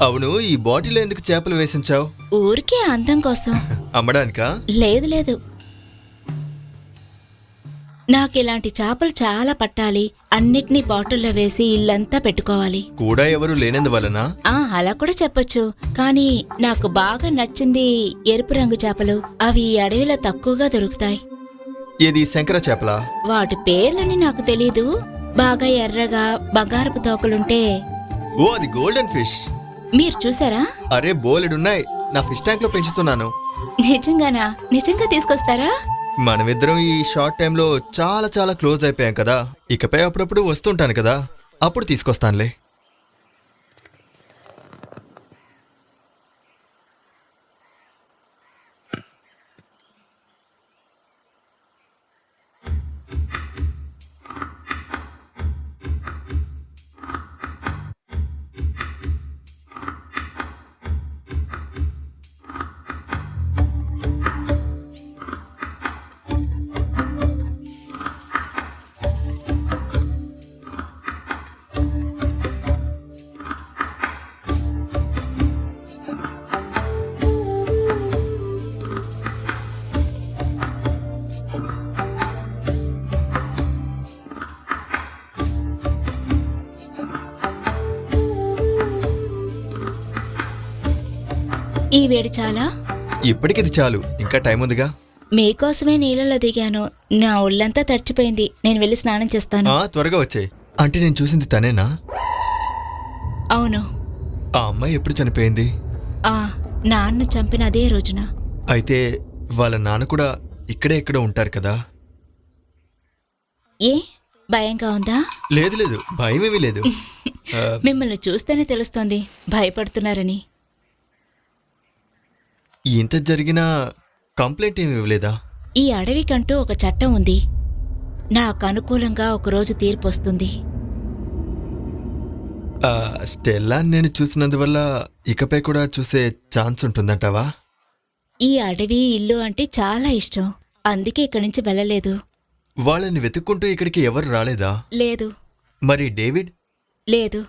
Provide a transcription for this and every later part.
అవును, ఈ బాటిల్ ఎందుకు చేపలు వేసించావు? ఊరికే అందం కోసం. అమ్మడానికా? లేదు లేదు, నాకిలాంటి చేపలు చాలా పట్టాలి. అన్నిటినీ బాటిల్లో వేసి ఇల్లంతా పెట్టుకోవాలి. కూడా ఎవరు లేనందువలన? అలా కూడా చెప్పొచ్చు. కానీ నాకు బాగా నచ్చింది ఎరుపు రంగు చేపలు. అవి ఈ అడవిలో తక్కువగా దొరుకుతాయి. ఇది శంకర చేపలా? వాటి పేర్లని నాకు తెలీదు. బాగా ఎర్రగా బంగారపు తోకలుంటే. ఓ, అది గోల్డెన్ ఫిష్. మీరు చూసారా? అరే, బోలెడున్నాయి. నా ఫిష్ ట్యాంక్ లో పెంచుతున్నాను. నిజంగానా? నిజంగా తీసుకొస్తారా? మనమిద్దరం ఈ షార్ట్ టైంలో చాలా చాలా క్లోజ్ అయిపోయాం కదా. ఇకపై అప్పుడప్పుడు వస్తుంటాను కదా, అప్పుడు తీసుకొస్తానులే. ఈ వేడి చాలా? ఇప్పటికిది చాలు, ఇంకా టైం ఉందిగా. మీకోసమే నీళ్ళలో దిగాను. నా ఒళ్ళంతా తడిచిపోయింది. నేను వెళ్ళి స్నానం చేస్తాను. త్వరగా వచ్చేయ్. అంటే నేను చూసింది తనేనా? అవును. ఆ అమ్మాయి ఎప్పుడు చనిపోయింది? నాన్న చంపిన అదే రోజున. అయితే వాళ్ళ నాన్న కూడా ఇక్కడే ఎక్కడో ఉంటారు కదా. ఏ భయంగా ఉందా? లేదు లేదు, భయమేమీ లేదు. మిమ్మల్ని చూస్తేనే తెలుస్తోంది భయపడుతున్నారని. ఇంత జరిగినా కంప్లైంట్ ఏమి ఇవ్వలేదా? ఈ అడవికంటూ ఒక చట్టం ఉంది. నాకు అనుకూలంగా ఒకరోజు తీర్పు వస్తుంది. స్టెల్లా నేను చూసినందువల్ల ఇకపై కూడా చూసే ఛాన్స్ ఉంటుందంటావా? ఈ అడవి ఇల్లు అంటే చాలా ఇష్టం. అందుకే ఇక్కడి నుంచి వెళ్ళలేదు. వాళ్ళని వెతుక్కుంటూ ఇక్కడికి ఎవరు రాలేదా? లేదు. మరి డేవిడ్? లేదు.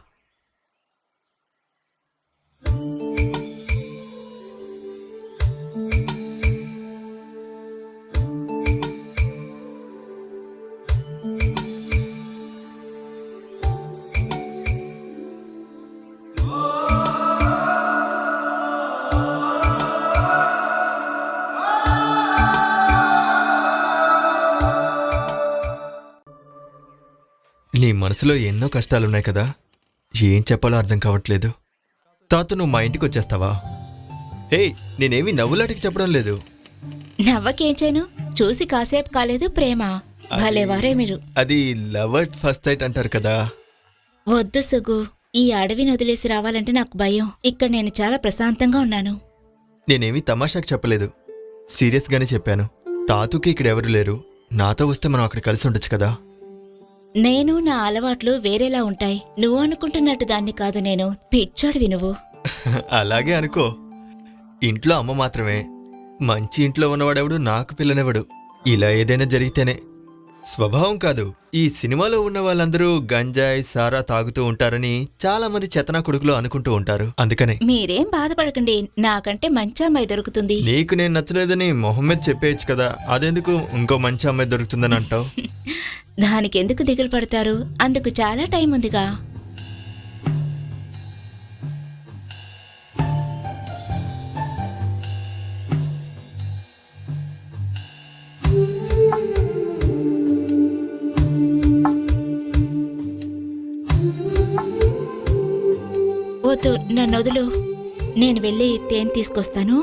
నీ మనసులో ఎన్నో కష్టాలున్నాయి కదా, ఏం చెప్పాలో అర్థం కావట్లేదు. తాత, నువ్వు మా ఇంటికి వచ్చేస్తావా? హే, నేనేమి నవ్వులాటికి చెప్పడం లేదు. నవ్వకేం చేయను? చూసి కాసేపు కాలేదు ప్రేమ. భలేవారే మీరు. అది లవ్ అట్ ఫస్ట్ సైట్ అంటారు కదా. వద్దు సుగు, ఈ అడవిని వదిలేసి రావాలంటే నాకు భయం. ఇక్కడ నేను చాలా ప్రశాంతంగా ఉన్నాను. నేనేమీ తమాషాకు చెప్పలేదు, సీరియస్గానే చెప్పాను. తాతూకి ఇక్కడ ఎవరు లేరు. నాతో వస్తే మనం అక్కడ కలిసి ఉండొచ్చు కదా. నేను నా అలవాట్లు వేరేలా ఉంటాయి. నువ్వు అనుకుంటున్నట్టు దాన్ని కాదు నేను. పిచ్చోడివి నువ్వు. అలాగే అనుకో. ఇంట్లో అమ్మ మాత్రమే. మంచి ఇంట్లో ఉన్నవాడెవడు నాకు పిల్లనెవడు. ఇలా ఏదైనా జరిగితేనే. స్వభావం కాదు. ఈ సినిమాలో ఉన్న వాళ్ళందరూ గంజాయి సారా తాగుతూ ఉంటారని చాలా మంది చెత్తనా కొడుకులు అనుకుంటూ ఉంటారు. అందుకనే మీరేం బాధపడకండి, నాకంటే మంచి అమ్మాయి దొరుకుతుంది. నీకు నేను నచ్చలేదని మొహమ్మద్ చెప్పేయచ్చు కదా. అదెందుకు ఇంకో మంచి అమ్మాయి దొరుకుతుందని అంటావు? దానికెందుకు దిగులు పడతారు? అందుకు చాలా టైం ఉందిగా. వద్దు, నన్ను వదులు. నేను వెళ్ళి తేనె తీసుకొస్తాను.